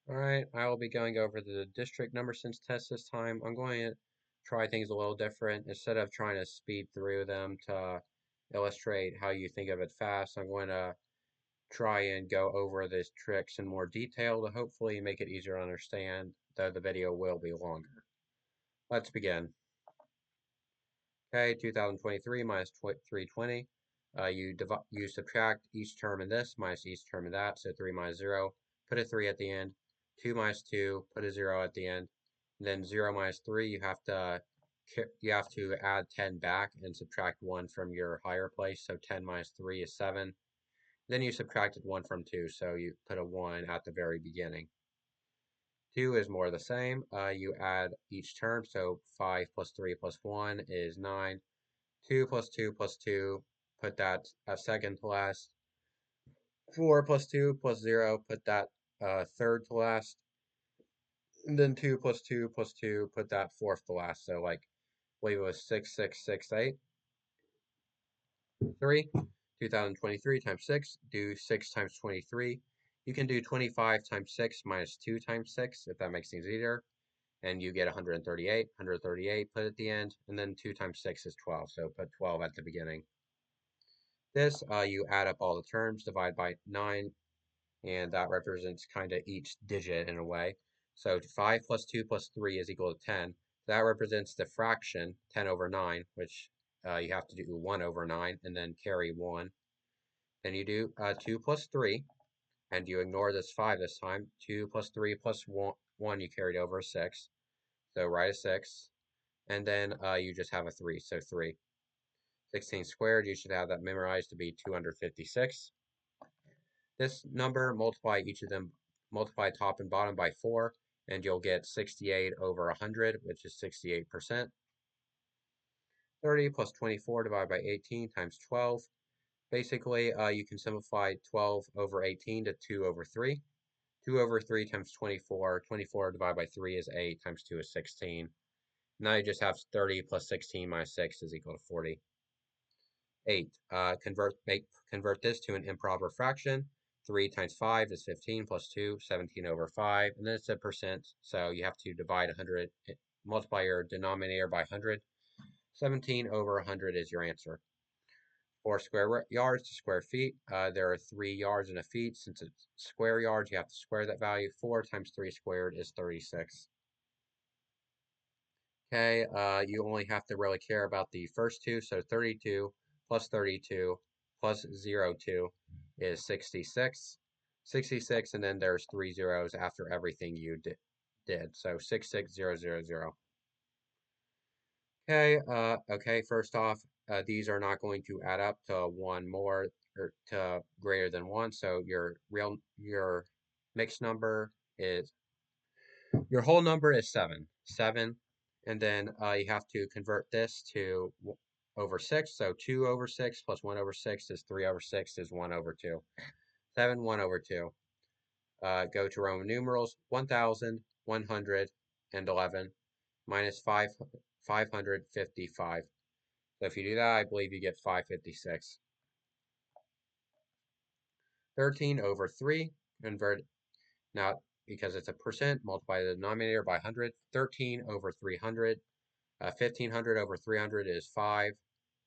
Alright, I will be going over the district number sense test this time. I'm going to try things a little different. Instead of trying to speed through them to illustrate how you think of it fast, I'm going to try and go over these tricks in more detail to hopefully make it easier to understand, though the video will be longer. Let's begin. Okay, 2023 minus 320. You subtract each term in this minus each term in that, so 3 minus 0, put a 3 at the end. 2 minus 2, put a 0 at the end. And then 0 minus 3, you have to add 10 back and subtract 1 from your higher place, so 10 minus 3 is 7. Then you subtracted 1 from 2, so you put a 1 at the very beginning. 2 is more the same. You add each term, so 5 plus 3 plus 1 is 9. 2 plus 2 plus 2, put that at second to last. 4 plus 2 plus 0, put that third to last. And then 2 plus 2 plus 2, put that fourth to last. So, like, I believe it was 6, 6, 6, 8. 3. 2023 times 6, do 6 times 23. You can do 25 times 6 minus 2 times 6, if that makes things easier. And you get 138. 138, put at the end. And then 2 times 6 is 12, so put 12 at the beginning. This, you add up all the terms, divide by 9, and that represents kind of each digit in a way. So 5 plus 2 plus 3 is equal to 10. That represents the fraction 10 over 9, which you have to do 1 over 9 and then carry 1. Then you do 2 plus 3, and you ignore this 5 this time. 2 plus 3 plus 1 you carried over 6. So write a 6. And then you just have a 3, so 3. 16 squared, you should have that memorized to be 256. This number, multiply each of them, multiply top and bottom by 4, and you'll get 68 over 100, which is 68%. 30 plus 24 divided by 18 times 12. Basically, you can simplify 12 over 18 to 2 over 3. 2 over 3 times 24. 24 divided by 3 is 8, times 2 is 16. Now you just have 30 plus 16 minus 6 is equal to 40. 8. Convert this to an improper fraction. 3 times 5 is 15 plus 2, 17 over 5. And then it's a percent, so you have to divide 100, multiply your denominator by 100. 17 over 100 is your answer. For square yards to square feet, there are 3 yards in a feet. Since it's square yards, you have to square that value. 4 times 3 squared is 36. Okay, you only have to really care about the first two, so 32 plus 32 plus 02 is 66. 66, and then there's 3 zeros after everything you did, so 66000. Okay, first off, these are not going to add up to 1 more, or to greater than 1, so your mixed number is, your whole number is 7. 7, and then you have to convert this to over 6. So 2 over 6 plus 1 over 6 is 3 over 6 is 1 over 2. 7, 1 over 2. Go to Roman numerals. 1,111 minus 555. So if you do that, I believe you get 556. 13 over 3. Convert. Now, because it's a percent, multiply the denominator by 100. 13 over 300. 1500 over 300 is 5,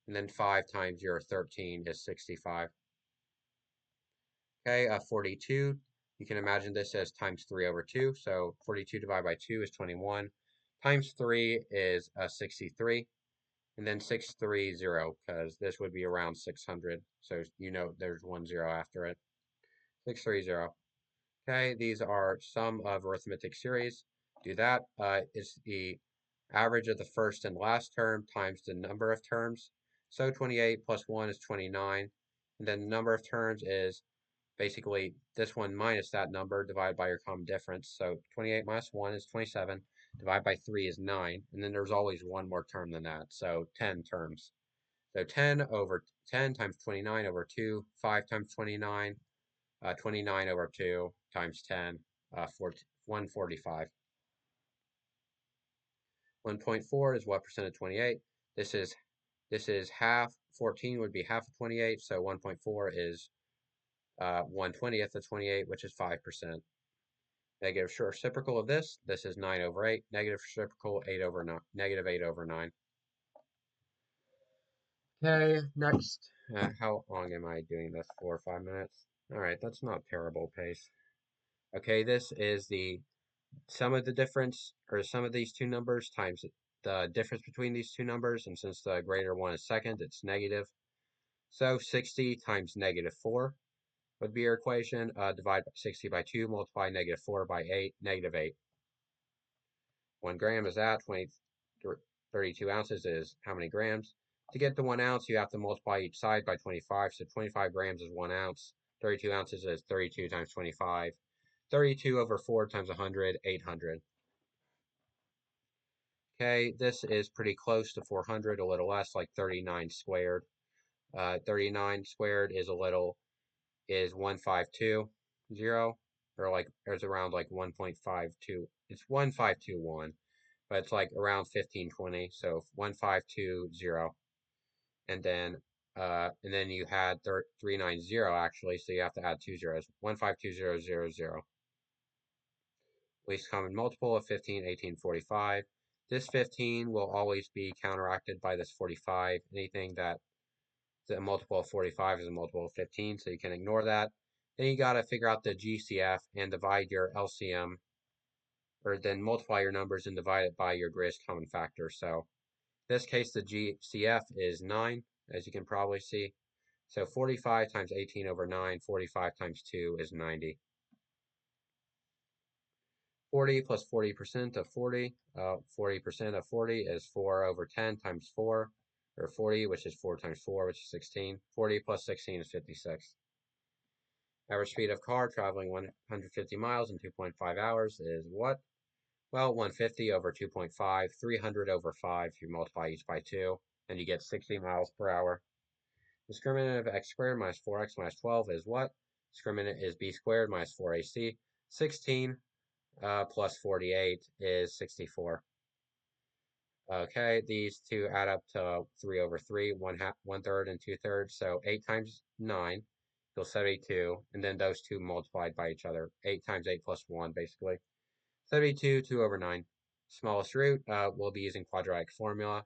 and then 5 times your 13 is 65. Okay, 42, you can imagine this as times 3 over 2, so 42 divided by 2 is 21, times 3 is 63, and then 630, because this would be around 600, so you know there's 1 0 after it. 630. Okay, these are sum of arithmetic series. Do that. It's the average of the first and last term times the number of terms. So 28 plus 1 is 29. And then the number of terms is basically this one minus that number divided by your common difference. So 28 minus 1 is 27. Divided by 3 is 9. And then there's always one more term than that. So 10 terms. So 10 over 10 times 29 over 2. 5 times 29. 29 over 2 times 10, 145. 1.4 is what percent of 28? This is half. 14 would be half of 28, so 1.4 is 1/20th of 28, which is 5%. Negative reciprocal of this is 9 over 8. Negative reciprocal, 8 over 9, negative 8 over 9. Okay, next. How long am I doing this for? 5 minutes? Alright, that's not terrible pace. Okay, this is the sum of the difference, or sum of these two numbers times the difference between these two numbers, and since the greater one is second, it's negative. So 60 times negative 4 would be your equation. Divide 60 by 2, multiply negative 4 by 8, negative 8. 1 gram is that, 32 ounces is how many grams? To get to 1 ounce, you have to multiply each side by 25, so 25 grams is 1 ounce. 32 ounces is 32 times 25. 32 over 4 times 100, 800. Okay, this is pretty close to 400, a little less, like 39 squared. 39 squared is 1520, or it's around like 1.52. It's 1521, but it's like around 1520, so 1520. And then you had 390 actually, so you have to add two zeros. 152000. Least common multiple of 15, 18, 45. This 15 will always be counteracted by this 45. Anything that is a multiple of 45 is a multiple of 15, so you can ignore that. Then you got to figure out the GCF and divide your LCM, or then multiply your numbers and divide it by your greatest common factor. So in this case, the GCF is 9, as you can probably see. So 45 times 18 over 9, 45 times 2 is 90. 40 plus 40% of 40. 40% of 40 is 4 over 10 times 4, or 40, which is 4 times 4, which is 16. 40 plus 16 is 56. Average speed of car traveling 150 miles in 2.5 hours is what? Well, 150 over 2.5, 300 over 5. You multiply each by 2, and you get 60 miles per hour. Discriminant of x squared minus 4x minus 12 is what? Discriminant is b squared minus 4ac. 16 plus 48 is 64. Okay, these two add up to 3 over 3, 1/3 and 2/3. So 8 times 9 equals 72, and then those two multiplied by each other. 8 times 8 plus 1, basically. 72, 2 over 9. Smallest root, we'll be using quadratic formula.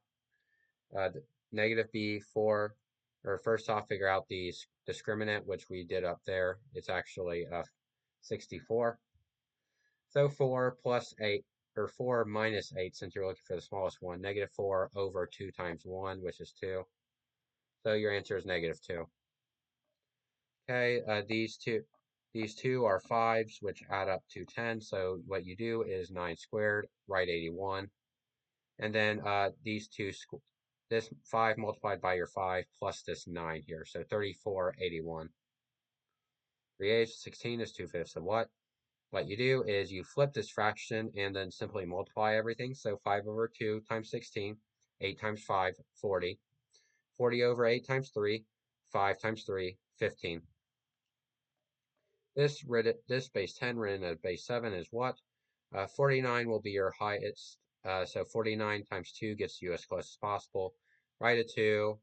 Negative b, 4, or first off, figure out the discriminant, which we did up there. It's actually 64. So 4 plus 8, or 4 minus 8, since you're looking for the smallest one, negative 4 over 2 times 1, which is 2. So your answer is negative 2. Okay, these two are 5s, which add up to 10. So what you do is 9 squared, write 81. And then this 5 multiplied by your 5 plus this 9 here. So 34, 81. 3/8, 16 is 2/5 of what? What you do is you flip this fraction and then simply multiply everything. So 5 over 2 times 16, 8 times 5, 40. 40 over 8 times 3, 5 times 3, 15. This base 10 written as base 7 is what? 49 will be your highest. So 49 times 2 gets you as close as possible. Write a 2,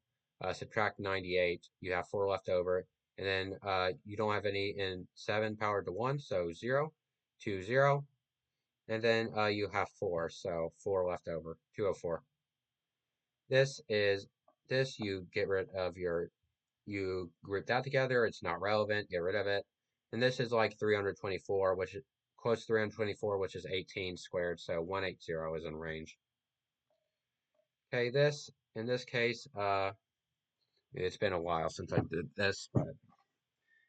subtract 98. You have 4 left over. And then you don't have any in 7 powered to 1, so 0, 2, 0. And then you have 4, so 4 left over, 204. This you get rid of you group that together, it's not relevant, get rid of it. And this is like 324, which is close to 324, which is 18 squared, so 180 is in range. Okay, in this case, it's been a while since I did this, but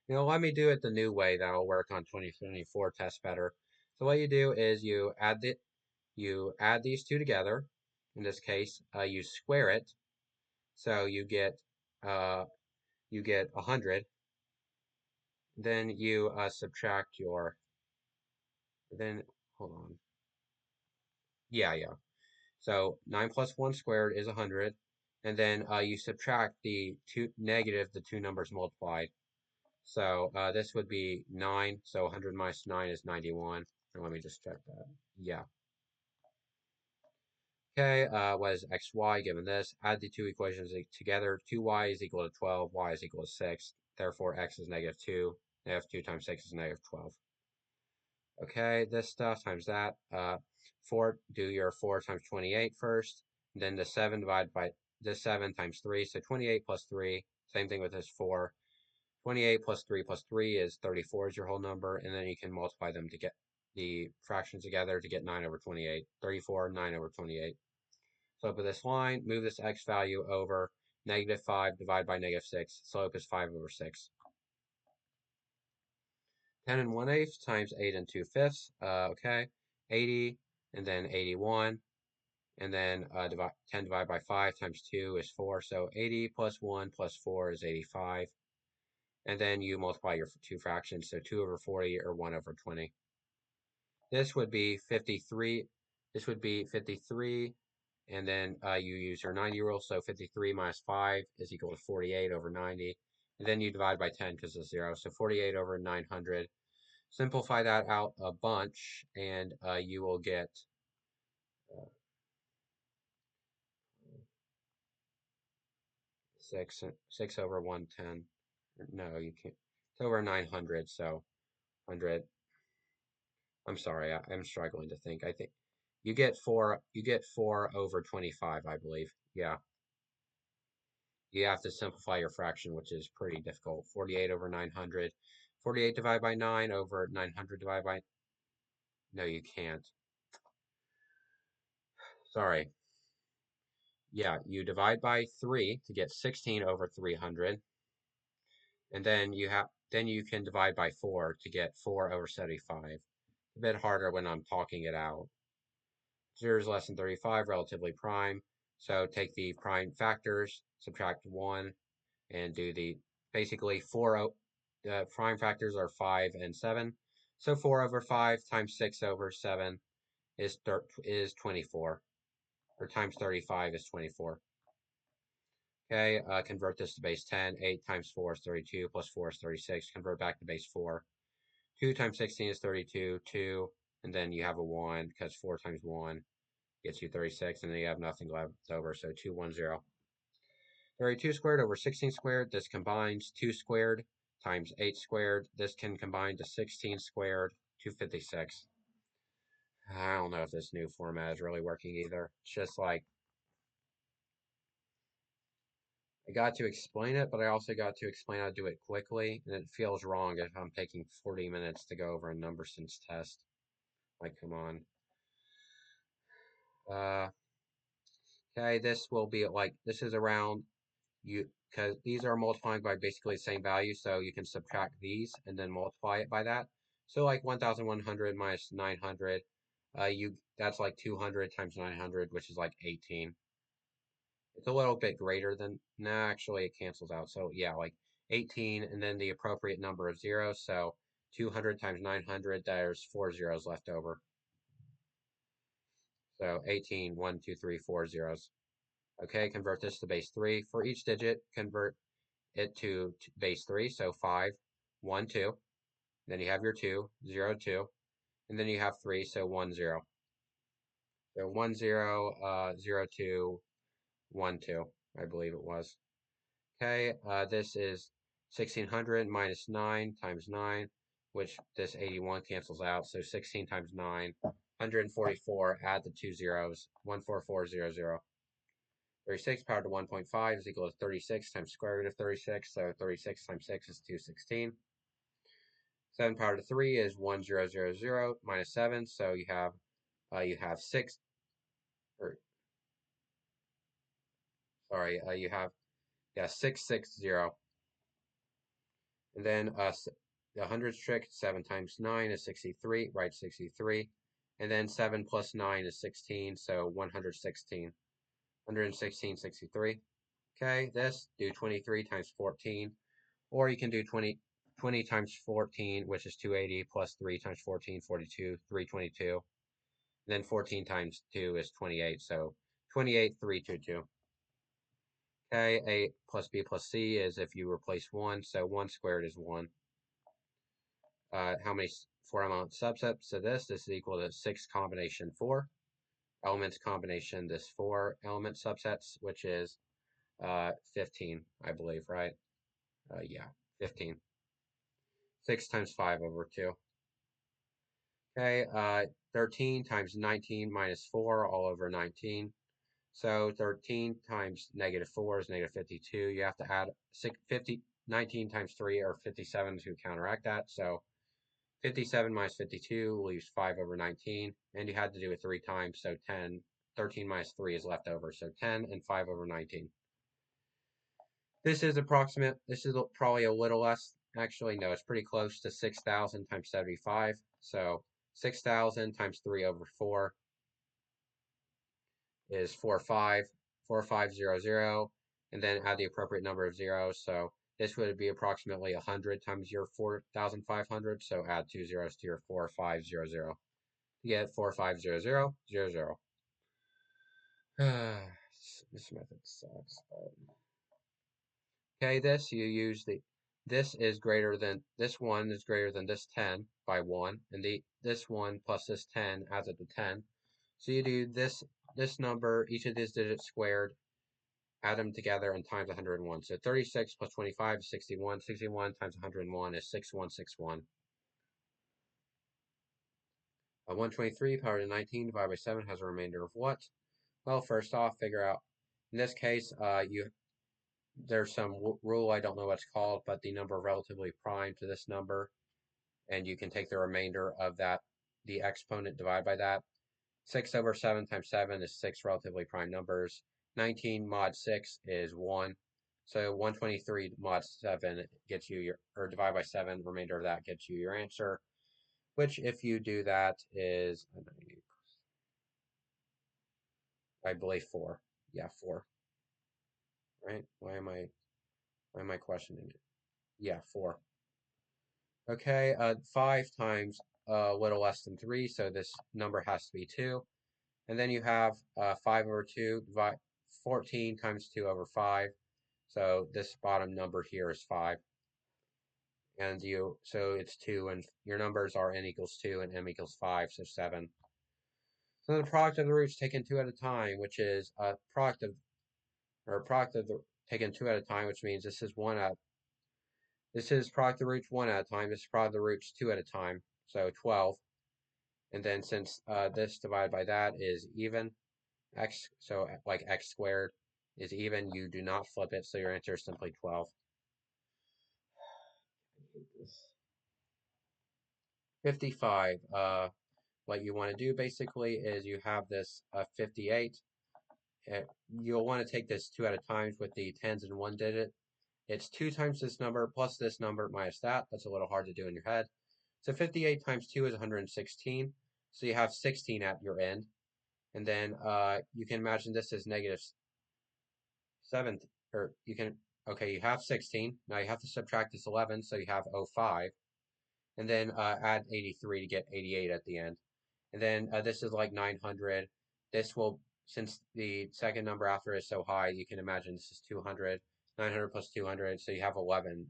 let me do it the new way that'll work on 2024 tests better. So what you do is you add these two together. In this case, you square it, so you get 100. Then you subtract your. Then hold on. Yeah. So 9 plus 1 squared is 100, and then you subtract the two numbers multiplied. So this would be 9. So 100 minus 9 is 91. And let me just check that. Yeah. Okay, what is x, y given this? Add the two equations together. 2y is equal to 12, y is equal to 6. Therefore, x is negative 2. Negative 2 times 6 is negative 12. Okay, this stuff times that. 4, do your 4 times 28 first. Then the 7 divided by this 7 times 3. So 28 plus 3. Same thing with this 4. 28 plus 3 is 34 is your whole number. And then you can multiply them to get the fractions together to get 9 over 28. 34, 9 over 28. Slope of this line, move this x value over -5 divided by -6. Slope is 5 over 6. 10 and 1/8 times 8 and 2/5. Okay, 80 and then 81. And then 10 divided by 5 times 2 is 4. So 80 plus 1 plus 4 is 85. And then you multiply your two fractions. So 2 over 40 or 1 over 20. This would be 53. This would be 53. And then you use your 90 rule. So 53 minus 5 is equal to 48 over 90. And then you divide by 10 because it's 0. So 48 over 900. Simplify that out a bunch, and you will get 6 over 110. No, you can't. It's over 900, so 100. I'm sorry, I'm struggling to think. I think you get 4 over 25, I believe. Yeah. You have to simplify your fraction, which is pretty difficult. 48 over 900. 48 divided by 9 over 900 divided by... No, you can't. Sorry. Yeah, you divide by 3 to get 16 over 300. And then you can divide by 4 to get 4 over 75. A bit harder when I'm talking it out. 0 is less than 35, relatively prime. So take the prime factors, subtract 1, and do the basically 4. Prime factors are 5 and 7. So 4 over 5 times 6 over 7 is 24, or times 35 is 24. Okay, convert this to base 10. 8 times 4 is 32, plus 4 is 36. Convert back to base 4. 2 times 16 is 32, 2, and then you have a 1, because 4 times 1 gets you 36, and then you have nothing left over, so 210. 32 squared over 16 squared, this combines 2 squared times 8 squared. This can combine to 16 squared, 256. I don't know if this new format is really working either. It's just like, I got to explain it, but I also got to explain how to do it quickly, and it feels wrong if I'm taking 40 minutes to go over a number sense test. Like, come on. Okay, this will be like, this is around, because these are multiplying by basically the same value, so you can subtract these and then multiply it by that. So like 1,100 minus 900, that's like 200 times 900, which is like 18. It's a little bit greater than, nah, actually it cancels out. So yeah, like 18 and then the appropriate number of zeros. So 200 times 900, there's 4 zeros left over. So 18, 1, 2, 3, 4 zeros. Okay, convert this to base 3. For each digit, convert it to base 3. So 5, 1, 2. Then you have your 2, 0, 2. And then you have 3, so 1, 0. So 1, 0, 0, 2, 1, 2, I believe it was. Okay, this is 1600 minus 9 times 9, which this 81 cancels out. So 16 times 9, 144, add the 2 zeros, 14400. 36 powered to 1.5 is equal to 36 times square root of 36. So 36 times 6 is 216. 7 powered to 3 is 1000 minus 7. So you have 6, or sorry, you have 660. And then the hundreds trick, 7 times 9 is 63, write 63. And then 7 plus 9 is 16, so 116. 116, 63. Okay, this, do 23 times 14. Or you can do 20 times 14, which is 280, plus 3 times 14, 42, 322. And then 14 times 2 is 28, so 28, 322. Okay, A plus B plus C is if you replace 1, so 1 squared is 1. How many 4-element subsets to this? This is equal to 6 combination 4. Elements combination, this 4-element subsets, which is 15, I believe, right? Yeah, 15. 6 times 5 over 2. Okay, 13 times 19 minus 4 all over 19. So 13 times negative 4 is negative 52. You have to add 19 times 3 or 57 to counteract that. So 57 minus 52 leaves 5 over 19. And you had to do it 3 times. So 13 minus 3 is left over. So 10 and 5 over 19. This is approximate. This is probably a little less. Actually, no, it's pretty close to 6,000 times 75. So 6,000 times 3 over 4 is 4500, and then add the appropriate number of zeros. So this would be approximately 100 times your 4,500. So add 2 zeros to your 4500. You get 450000. This method sucks. Okay, this is greater than this one is greater than this 10 by 1, and this one plus this 10 adds up to 10. So you do this number, each of these digits squared, add them together, and times 101. So 36 plus 25 is 61. 61 times 101 is 6161. 123 power to 19 divided by 7 has a remainder of what? Well, first off, figure out, in this case, there's some rule, I don't know what it's called, but the number relatively prime to this number, and you can take the remainder of that, the exponent, divide by that. 6 over 7 times 7 is 6 relatively prime numbers. 19 mod 6 is 1. So 123 mod 7 gets you your, or divide by 7, remainder of that gets you your answer, which if you do that is, I believe 4. Yeah, 4. Right? Why am I questioning it? Yeah, 4. Okay, 5 times a little less than 3, so this number has to be 2. And then you have 5 over 2, 14 times 2 over 5. So this bottom number here is 5. And so it's 2, and your numbers are n equals 2 and m equals 5, so 7. So the product of the roots taken 2 at a time, which is a product of the taken 2 at a time, which means this is product of the roots 1 at a time, this is product of the roots 2 at a time, so 12. And then since this divided by that is even, so like x squared is even, you do not flip it, so your answer is simply 12. 55. What you want to do basically is you have this 58. You'll want to take this 2 at a time with the tens in one digit. It's 2 times this number plus this number minus that. That's a little hard to do in your head. So 58 times 2 is 116. So you have 16 at your end. And then you can imagine this is negative 7, or you can, okay, you have 16. Now you have to subtract this 11, so you have 05. And then add 83 to get 88 at the end. And then this is like 900. This will, since the second number after is so high, you can imagine this is 200. 900 plus 200, so you have 11.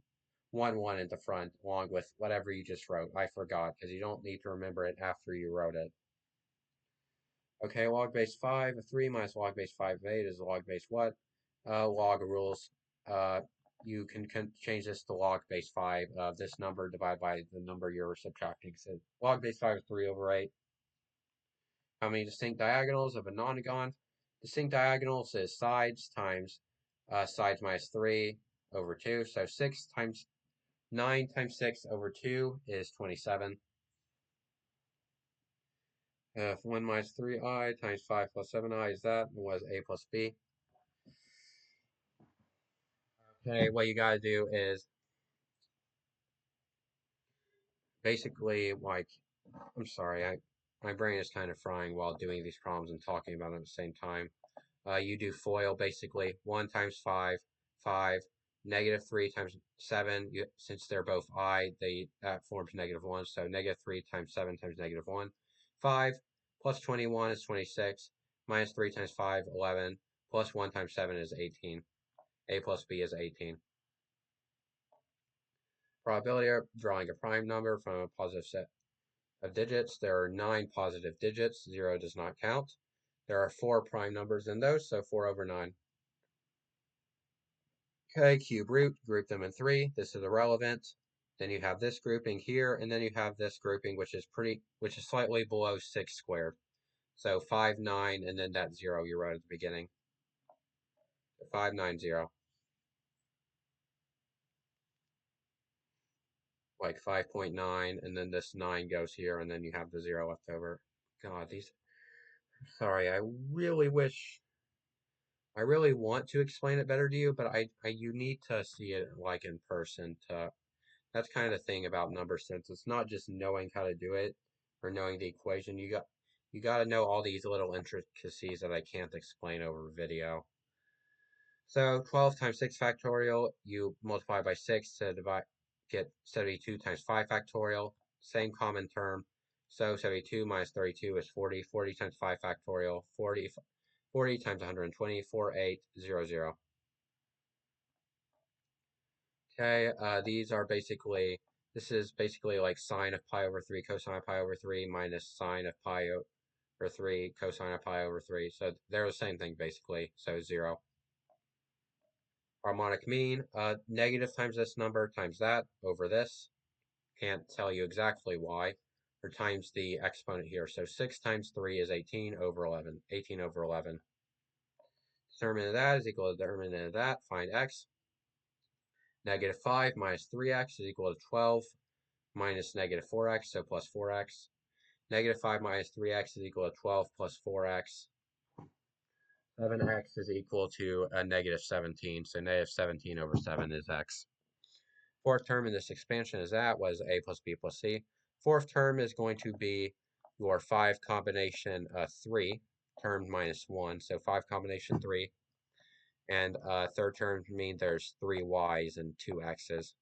1 at the front, along with whatever you just wrote. I forgot, because you don't need to remember it after you wrote it. Okay, log base 5 of 3 minus log base 5 of 8 is log base what? Log rules. You can change this to log base 5 of this number divided by the number you're subtracting. So log base 5 is 3 over 8. How many distinct diagonals of a nonagon? Distinct diagonals is sides times sides minus 3 over 2. So 9 times 6 over 2 is 27. 1 minus 3i times 5 plus 7i is that. It was a plus b. Okay, what you gotta do is basically like, I'm sorry, my brain is kind of frying while doing these problems and talking about them at the same time. You do FOIL basically 1 times 5, 5, negative 3 times 7. Since they're both I, that forms negative 1. So negative 3 times 7 times negative 1. 5 plus 21 is 26. Minus 3 times 5, 11. Plus 1 times 7 is 18. A plus B is 18. Probability of drawing a prime number from a positive set of digits. There are 9 positive digits. 0 does not count. There are 4 prime numbers in those, so 4 over 9. Okay, cube root, group them in 3. This is irrelevant. Then you have this grouping here, and then you have this grouping, which is slightly below 6 squared. So 5, 9, and then that 0 you wrote at the beginning. 5, 9, 0. Like 5.9, and then this 9 goes here, and then you have the 0 left over. God, sorry, I really want to explain it better to you, but you need to see it like in person that's kind of the thing about number sense. It's not just knowing how to do it or knowing the equation. You got to know all these little intricacies that I can't explain over video. So 12 times 6 factorial, you multiply by 6 to get 72 times 5 factorial, same common term. So 72 minus 32 is 40. 40 times 5 factorial, 40 times 120, 4800. Okay, this is basically like sine of pi over 3 cosine of pi over 3 minus sine of pi over 3 cosine of pi over 3. So they're the same thing basically, so 0. Harmonic mean, negative times this number times that over this. Can't tell you exactly why, or times the exponent here. So 6 times 3 is 18 over 11. 18 over 11. Determinant of that is equal to determinant of that. Find x. Negative 5 minus 3x is equal to 12 minus negative 4x, so plus 4x. Negative 5 minus 3x is equal to 12 plus 4x. 7x is equal to a negative 17, so negative 17 over 7 is x. Fourth term in this expansion is that was a plus b plus c. Fourth term is going to be your 5 combination 3 term minus 1, so 5 combination 3. And third term means there's 3 y's and 2 x's.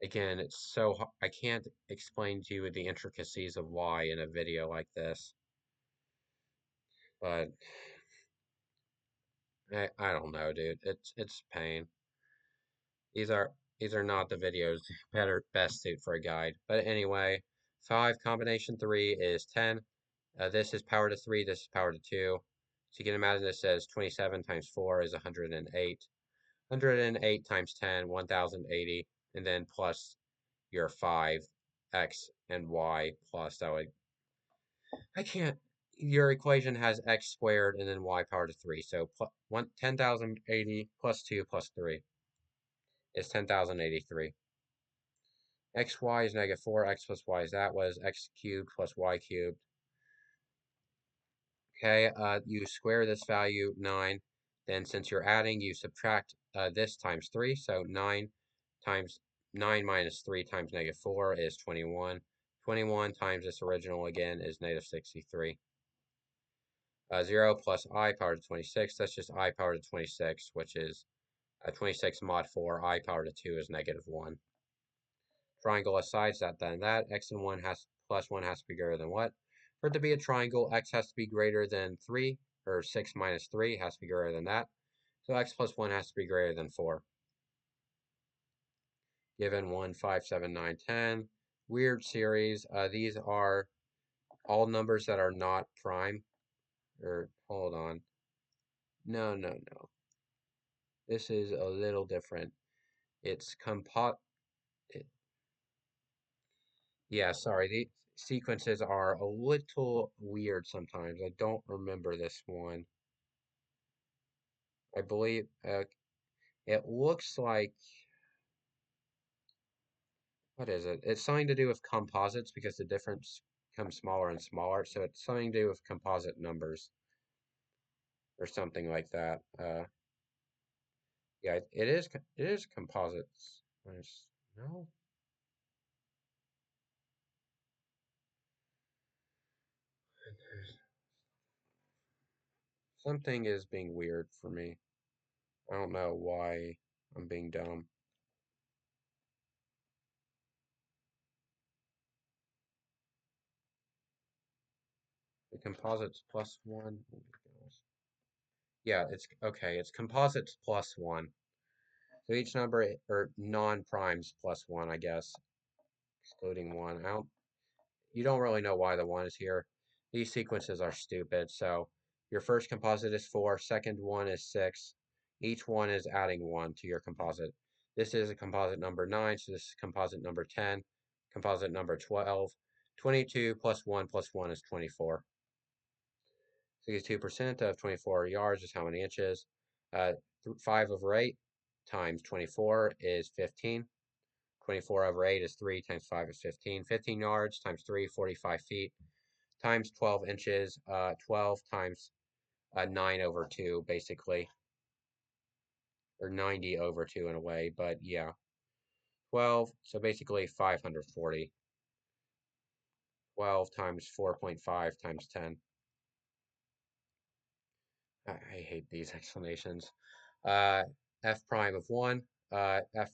Again, I can't explain to you the intricacies of y in a video like this, but I don't know, dude. It's pain. These are these are not the videos best suit for a guide. But anyway, 5 combination 3 is 10. This is power to 3, this is power to 2. So you can imagine this as 27 times 4 is 108. 108 times 10, 1080, and then plus your 5, x, and y plus I can't, your equation has x squared and then y power to 3. So 10,080 plus 2 plus 3 is 10,083. Xy is negative 4, x plus y is that was x cubed plus y cubed. Okay, you square this value, 9. Then since you're adding, you subtract this times 3. So 9 times 9 minus 3 times negative 4 is 21. 21 times this original again is negative 63. 0 plus I power to 26, that's just I power to 26, which is 26 mod 4, I power to 2 is negative 1. Triangle has sides that, x and 1 plus 1 has to be greater than what? For it to be a triangle, x has to be greater than 3, or 6 minus 3 has to be greater than that. So x plus 1 has to be greater than 4. Given 1, 5, 7, 9, 10. Weird series. These are all numbers that are not prime. Or, hold on. No. This is a little different. It's yeah, sorry. The sequences are a little weird sometimes. I don't remember this one. I believe it looks like, what is it? It's something to do with composites because the difference becomes smaller and smaller. So it's something to do with composite numbers or something like that. Yeah, it is composites. No, something is being weird for me. I don't know why I'm being dumb. The composites plus 1. Oh my gosh. Yeah, it's okay. It's composites plus 1. So each number or non-primes plus 1, I guess, excluding 1. You don't really know why the 1 is here. These sequences are stupid. So your first composite is 4, second one is 6. Each one is adding 1 to your composite. This is a composite number 9, so this is composite number 10, composite number 12. 22 plus 1 plus 1 is 24. 62% of 24 yards is how many inches? 5 over 8 times 24 is 15. 24 over 8 is 3 times 5 is 15. 15 yards times 3, 45 feet, times 12 inches, 12 times 9 over 2, basically. Or 90 over 2 in a way, but yeah. 12, so basically 540. 12 times 4.5 times 10. I hate these explanations. F prime of 1. F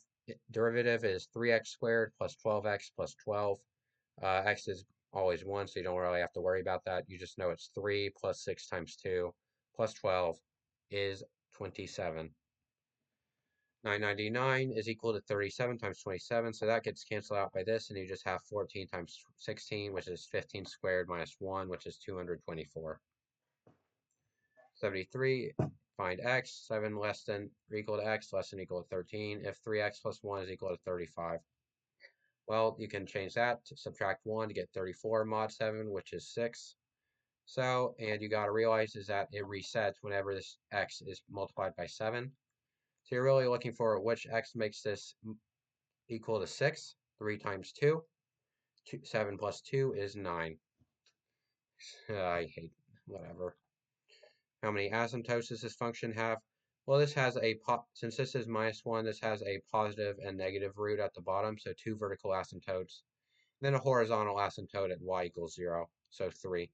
derivative is 3x squared plus 12x plus 12. X is always 1, so you don't really have to worry about that. You just know it's 3 plus 6 times 2 plus 12 is 27. 999 is equal to 37 times 27, so that gets canceled out by this, and you just have 14 times 16, which is 15 squared minus 1, which is 224. 73, find x, 7 less than or equal to x, less than or equal to 13, if 3x plus 1 is equal to 35. Well, you can change that to subtract 1 to get 34 mod 7, which is 6. So, and you got to realize is that it resets whenever this x is multiplied by 7. So you're really looking for which x makes this equal to 6. 3 times 2. 7 plus 2 is 9. I hate whatever. How many asymptotes does this function have? Well, this has a, since this is minus 1, this has a positive and negative root at the bottom, so 2 vertical asymptotes. Then a horizontal asymptote at y equals 0, so 3.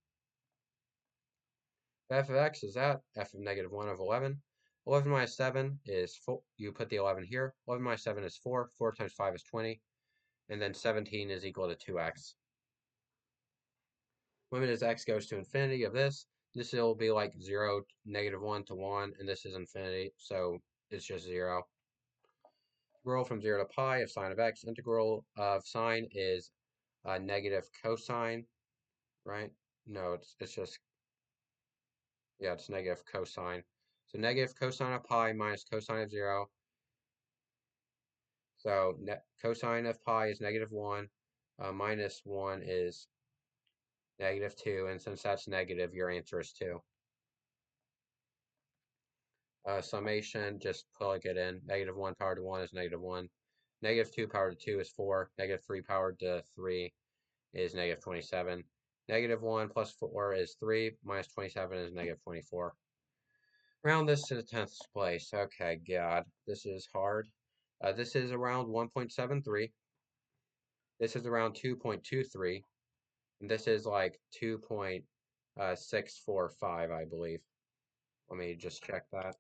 F of x is that, f of negative 1 of 11. 11 minus 7 is 4, you put the 11 here. 11 minus 7 is 4, 4 times 5 is 20, and then 17 is equal to 2x. Limit as x goes to infinity of this will be like 0, negative 1 to 1, and this is infinity, so it's just 0. Integral from 0 to pi of sine of x. Integral of sine is negative cosine, right? No, it's just, yeah, it's negative cosine. So negative cosine of pi minus cosine of 0. So cosine of pi is negative 1, minus 1 is negative 2, and since that's negative, your answer is 2. Summation, just plug it in. Negative 1 powered to 1 is negative 1. Negative 2 powered to 2 is 4. Negative 3 powered to 3 is negative 27. Negative 1 plus 4 is 3. Minus 27 is negative 24. Round this to the 10th place. Okay, God, this is hard. This is around 1.73. This is around 2.23. And this is like 2.645, I believe. Let me just check that.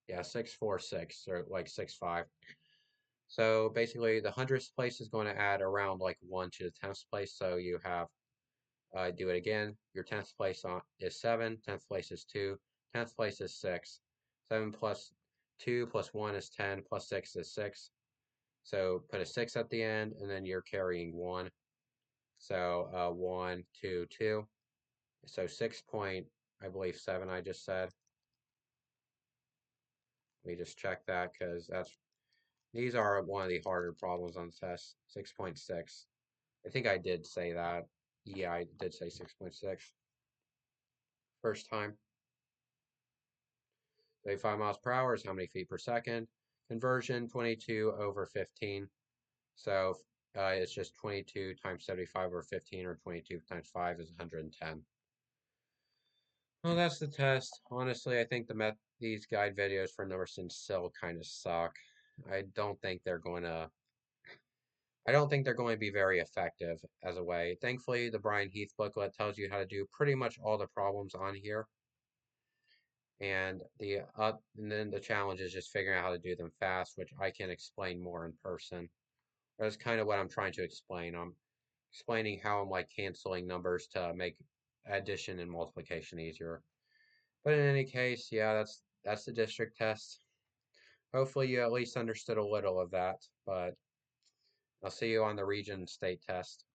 Yeah, 646 or like 6.5. So basically, the 100th place is going to add around like 1 to the 10th place. So you have, do it again. Your 10th place is 7. 10th place is 2. 10th place is 6. 7 plus 2 plus 1 is 10. Plus 6 is 6. So put a 6 at the end, and then you're carrying 1. So 1, 2, 2. So 6 point, I believe 7 I just said. Let me just check that because these are one of the harder problems on the test. 6.6. I think I did say that. Yeah, I did say 6.6. First time. 35 miles per hour is how many feet per second? Conversion, 22 over 15. So it's just 22 times 75 over 15, or 22 times 5 is 110. Well, that's the test. Honestly, I think these guide videos for Emerson still kind of suck. I don't think they're going to be very effective as a way. Thankfully, the Brian Heath booklet tells you how to do pretty much all the problems on here. And then the challenge is just figuring out how to do them fast, which I can explain more in person. That's kind of what I'm trying to explain. I'm explaining how I'm like canceling numbers to make addition and multiplication easier. But in any case, yeah, that's the district test. Hopefully you at least understood a little of that, but I'll see you on the region state test.